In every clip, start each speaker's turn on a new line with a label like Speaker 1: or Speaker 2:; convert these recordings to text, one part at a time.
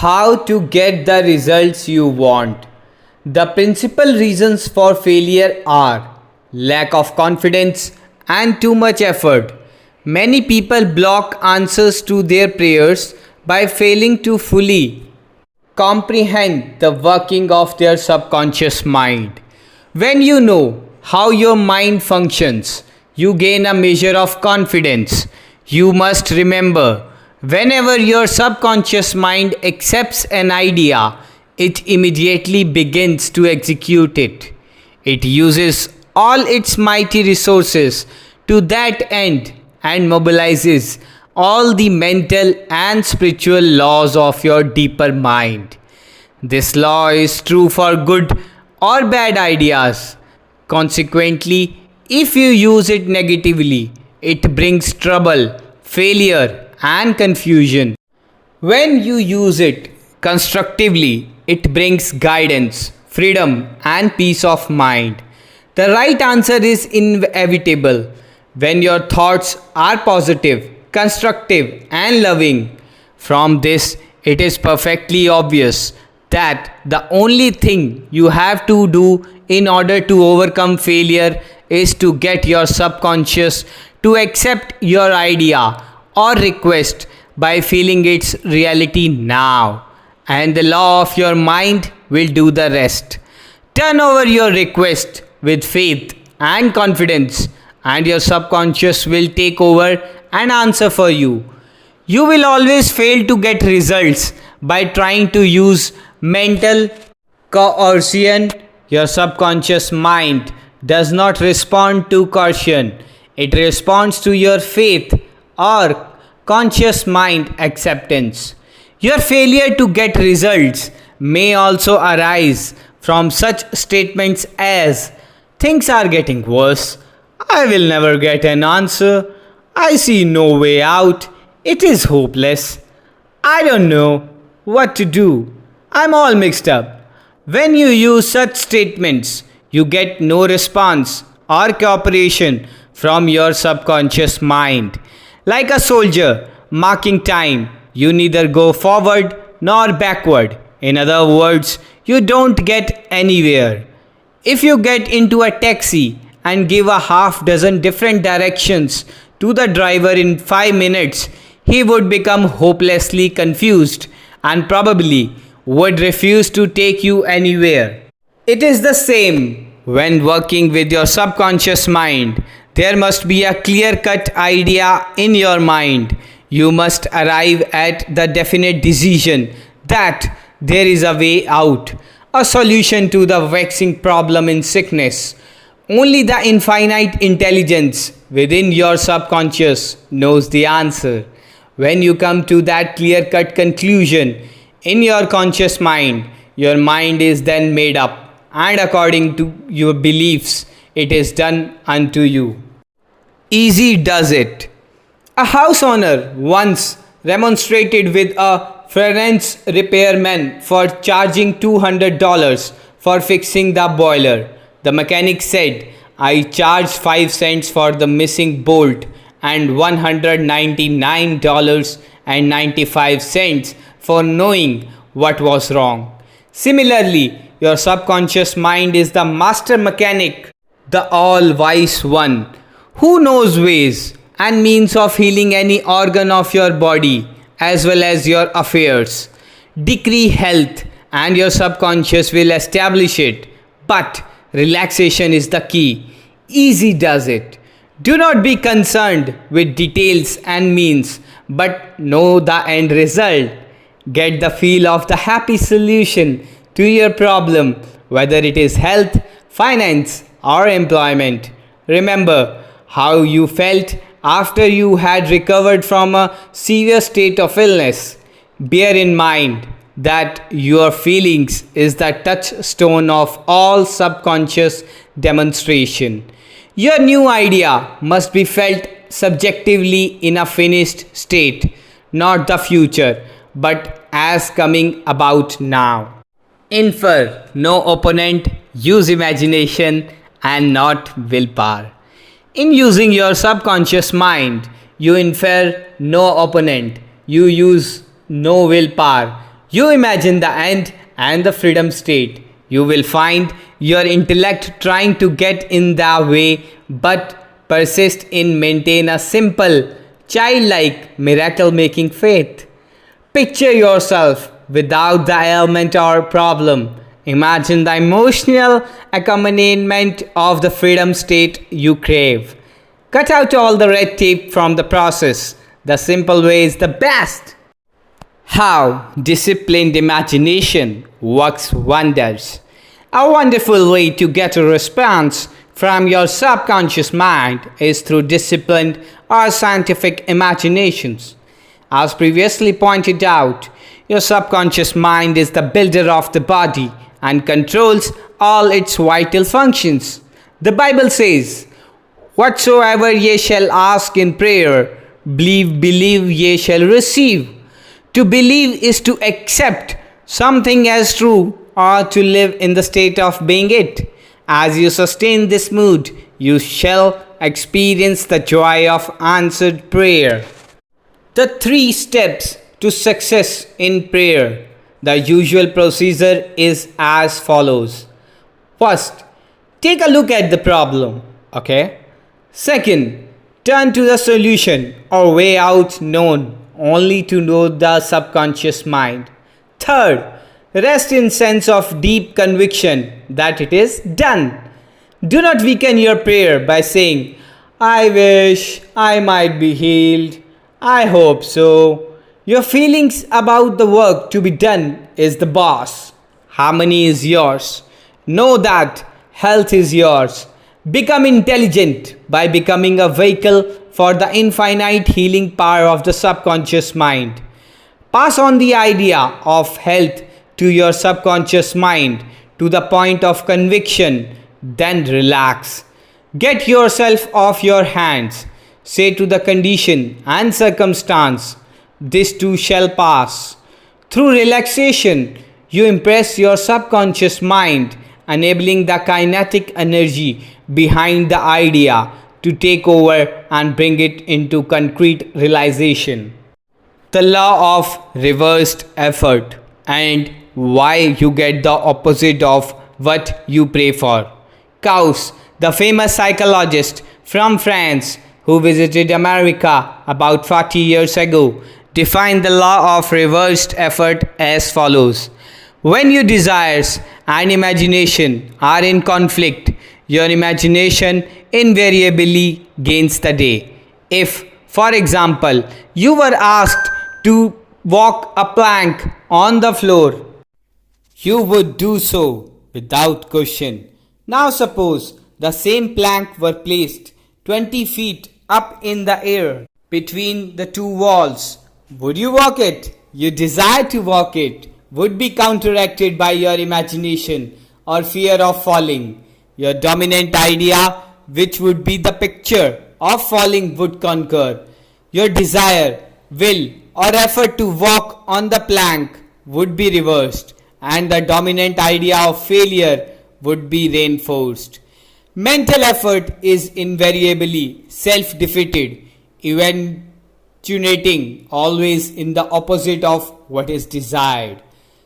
Speaker 1: How to get the results you want. The principal reasons for failure are lack of confidence and too much effort. Many people block answers to their prayers by failing to fully comprehend the working of their subconscious mind. When you know how your mind functions, you gain a measure of confidence. You must remember, whenever your subconscious mind accepts an idea, it immediately begins to execute it. It uses all its mighty resources to that end and mobilizes all the mental and spiritual laws of your deeper mind. This law is true for good or bad ideas. Consequently, if you use it negatively, it brings trouble, failure, and confusion. When you use it constructively, it brings guidance, freedom, and peace of mind. The right answer is inevitable when your thoughts are positive, constructive, and loving. From this, it is perfectly obvious that the only thing you have to do in order to overcome failure is to get your subconscious to accept your idea or request by feeling its reality now, and the law of your mind will do the rest. Turn over your request with faith and confidence, and your subconscious will take over and answer for you. You will always fail to get results by trying to use mental coercion. Your subconscious mind does not respond to coercion, it responds to your faith or conscious mind acceptance. Your failure to get results may also arise from such statements as, "Things are getting worse. I will never get an answer. I see no way out. It is hopeless. I don't know what to do. I'm all mixed up." When you use such statements, you get no response or cooperation from your subconscious mind. Like a soldier marking time, you neither go forward nor backward. In other words, you don't get anywhere. If you get into a taxi and give a half dozen different directions to the driver in 5 minutes, he would become hopelessly confused and probably would refuse to take you anywhere. It is the same when working with your subconscious mind. There must be a clear-cut idea in your mind. You must arrive at the definite decision that there is a way out, a solution to the vexing problem in sickness. Only the infinite intelligence within your subconscious knows the answer. When you come to that clear-cut conclusion in your conscious mind, your mind is then made up, and according to your beliefs, it is done unto you. Easy does it. A house owner once remonstrated with a furnace repairman for charging $200 for fixing the boiler. The mechanic said, "I charged 5 cents for the missing bolt and $199.95 for knowing what was wrong." Similarly, your subconscious mind is the master mechanic, the all-wise one, who knows ways and means of healing any organ of your body as well as your affairs. Decree health and your subconscious will establish it. But relaxation is the key. Easy does it. Do not be concerned with details and means, but know the end result. Get the feel of the happy solution to your problem, whether it is health, finance, or employment. Remember how you felt after you had recovered from a severe state of illness. Bear in mind that your feelings is the touchstone of all subconscious demonstration. Your new idea must be felt subjectively in a finished state, not the future, but as coming about now. Infer no opponent, use imagination and not willpower. In using your subconscious mind, you infer no opponent, you use no willpower, You imagine the end and the freedom state. You will find your intellect trying to get in the way but persist in maintain a simple, childlike, miracle-making faith. Picture yourself without the ailment or problem. Imagine the emotional accompaniment of the freedom state you crave. Cut out all the red tape from the process. The simple way is the best. How disciplined imagination works wonders. A wonderful way to get a response from your subconscious mind is through disciplined or scientific imaginations. As previously pointed out, your subconscious mind is the builder of the body and controls all its vital functions. The Bible says, "Whatsoever ye shall ask in prayer, believe ye shall receive." To believe is to accept something as true or to live in the state of being it. As you sustain this mood, you shall experience the joy of answered prayer. The 3 steps to success in prayer. The usual procedure is as follows. First, take a look at the problem. Okay? Second, turn to the solution or way out known only to know the subconscious mind. Third, rest in sense of deep conviction that it is done. Do not weaken your prayer by saying, "I wish I might be healed. I hope so." Your feelings about the work to be done is the boss. Harmony is yours. Know that health is yours. Become intelligent by becoming a vehicle for the infinite healing power of the subconscious mind. Pass on the idea of health to your subconscious mind to the point of conviction, then relax. Get yourself off your hands. Say to the condition and circumstance, "This too shall pass." Through relaxation, you impress your subconscious mind, enabling the kinetic energy behind the idea to take over and bring it into concrete realization. The law of reversed effort and why you get the opposite of what you pray for. Gauss, the famous psychologist from France who visited America about 40 years ago, defined the law of reversed effort as follows. When your desires and imagination are in conflict, your imagination invariably gains the day. If, for example, you were asked to walk a plank on the floor, you would do so without question. Now suppose the same plank were placed 20 feet up in the air between the 2 walls. Would you walk it? Your desire to walk it would be counteracted by your imagination or fear of falling. Your dominant idea, which would be the picture of falling, would conquer. Your desire, will, or effort to walk on the plank would be reversed, and the dominant idea of failure would be reinforced. Mental effort is invariably self-defeated, eventuating always in the opposite of what is desired.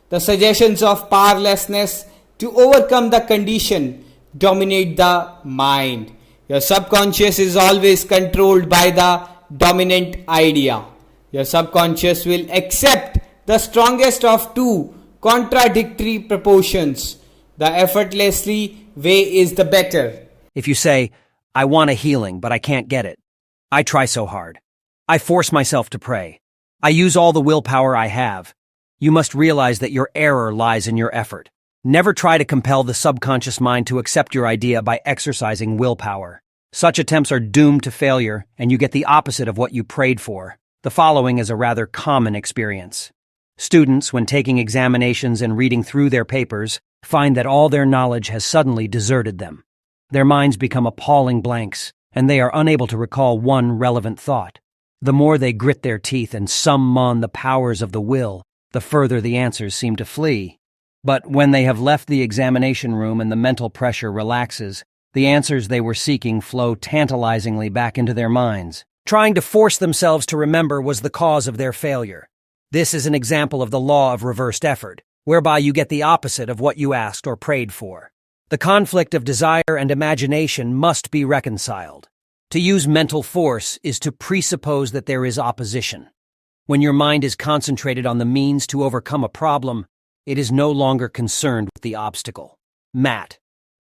Speaker 1: The suggestions of powerlessness to overcome the condition dominate the mind. Your subconscious is always controlled by the dominant idea. Your subconscious will accept the strongest of 2 contradictory proportions. The effortlessly way is the better.
Speaker 2: If you say, "I want a healing, but I can't get it. I try so hard. I force myself to pray. I use all the willpower I have," you must realize that your error lies in your effort. Never try to compel the subconscious mind to accept your idea by exercising willpower. Such attempts are doomed to failure, and you get the opposite of what you prayed for. The following is a rather common experience. Students, when taking examinations and reading through their papers, find that all their knowledge has suddenly deserted them. Their minds become appalling blanks, and they are unable to recall one relevant thought. The more they grit their teeth and summon the powers of the will, the further the answers seem to flee. But when they have left the examination room and the mental pressure relaxes, the answers they were seeking flow tantalizingly back into their minds. Trying to force themselves to remember was the cause of their failure. This is an example of the law of reversed effort, whereby you get the opposite of what you asked or prayed for. The conflict of desire and imagination must be reconciled. To use mental force is to presuppose that there is opposition. When your mind is concentrated on the means to overcome a problem, it is no longer concerned with the obstacle. Matt,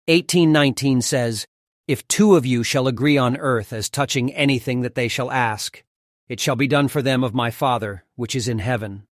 Speaker 2: 18:19 says, "If two of you shall agree on earth as touching anything that they shall ask, it shall be done for them of my Father, which is in heaven."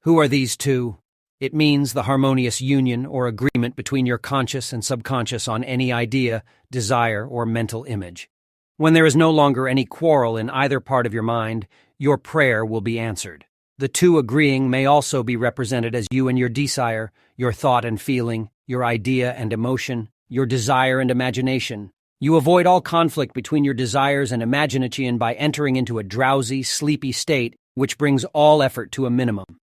Speaker 2: Who are these two? It means the harmonious union or agreement between your conscious and subconscious on any idea, desire, or mental image. When there is no longer any quarrel in either part of your mind, your prayer will be answered. The two agreeing may also be represented as you and your desire, your thought and feeling, your idea and emotion, your desire and imagination. You avoid all conflict between your desires and imagination by entering into a drowsy, sleepy state, which brings all effort to a minimum.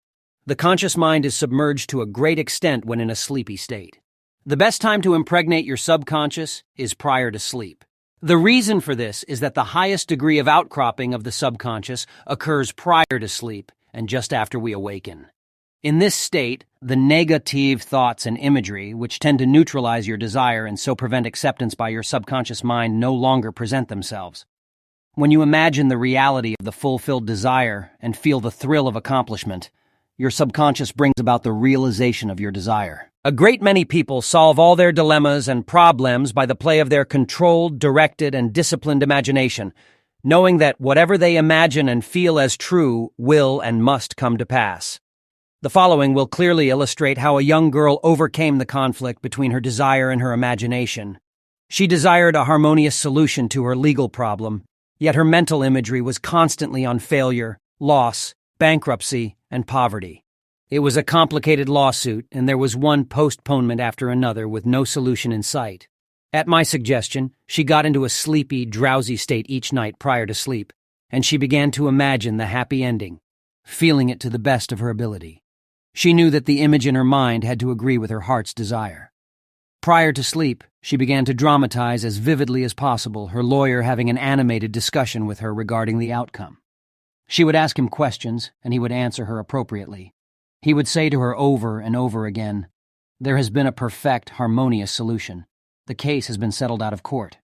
Speaker 2: The conscious mind is submerged to a great extent when in a sleepy state. The best time to impregnate your subconscious is prior to sleep. The reason for this is that the highest degree of outcropping of the subconscious occurs prior to sleep and just after we awaken. In this state, the negative thoughts and imagery, which tend to neutralize your desire and so prevent acceptance by your subconscious mind, no longer present themselves. When you imagine the reality of the fulfilled desire and feel the thrill of accomplishment, your subconscious brings about the realization of your desire. A great many people solve all their dilemmas and problems by the play of their controlled, directed, and disciplined imagination, knowing that whatever they imagine and feel as true will and must come to pass. The following will clearly illustrate how a young girl overcame the conflict between her desire and her imagination. She desired a harmonious solution to her legal problem, yet her mental imagery was constantly on failure, loss, bankruptcy, and poverty. It was a complicated lawsuit, and there was one postponement after another with no solution in sight. At my suggestion, she got into a sleepy, drowsy state each night prior to sleep, and she began to imagine the happy ending, feeling it to the best of her ability. She knew that the image in her mind had to agree with her heart's desire. Prior to sleep, she began to dramatize as vividly as possible, her lawyer having an animated discussion with her regarding the outcome. She would ask him questions, and he would answer her appropriately. He would say to her over and over again, "There has been a perfect, harmonious solution. The case has been settled out of court."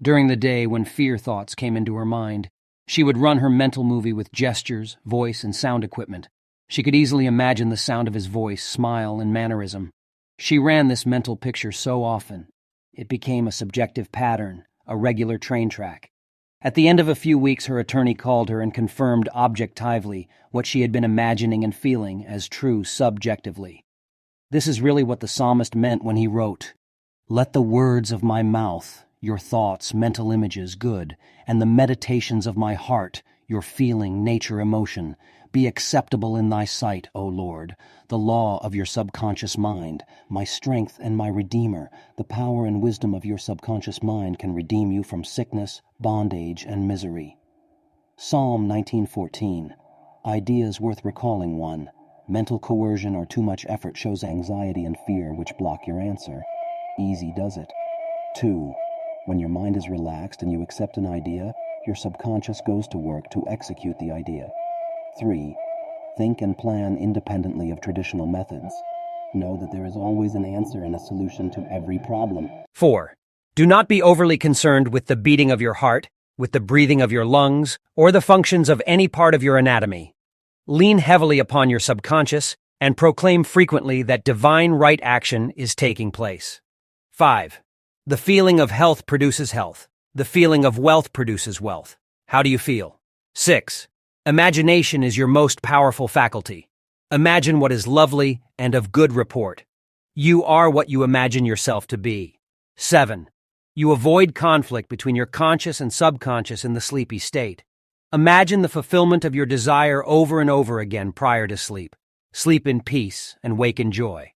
Speaker 2: During the day, when fear thoughts came into her mind, she would run her mental movie with gestures, voice, and sound equipment. She could easily imagine the sound of his voice, smile, and mannerism. She ran this mental picture so often, it became a subjective pattern, a regular train track. At the end of a few weeks, her attorney called her and confirmed objectively what she had been imagining and feeling as true subjectively. This is really what the psalmist meant when he wrote, "Let the words of my mouth, your thoughts, mental images, good, and the meditations of my heart, your feeling, nature, emotion, be acceptable in thy sight, O Lord, the law of your subconscious mind, my strength and my redeemer. The power and wisdom of your subconscious mind can redeem you from sickness, bondage, and misery." Psalm 19:14. Ideas worth recalling. 1. Mental coercion or too much effort shows anxiety and fear which block your answer. Easy does it. 2. When your mind is relaxed and you accept an idea, your subconscious goes to work to execute the idea. 3. Think and plan independently of traditional methods. Know that there is always an answer and a solution to every problem. 4. Do not be overly concerned with the beating of your heart, with the breathing of your lungs, or the functions of any part of your anatomy. Lean heavily upon your subconscious and proclaim frequently that divine right action is taking place. 5. The feeling of health produces health. The feeling of wealth produces wealth. How do you feel? 6. Imagination is your most powerful faculty. Imagine what is lovely and of good report. You are what you imagine yourself to be. 7. You avoid conflict between your conscious and subconscious in the sleepy state. Imagine the fulfillment of your desire over and over again prior to sleep. Sleep in peace and wake in joy.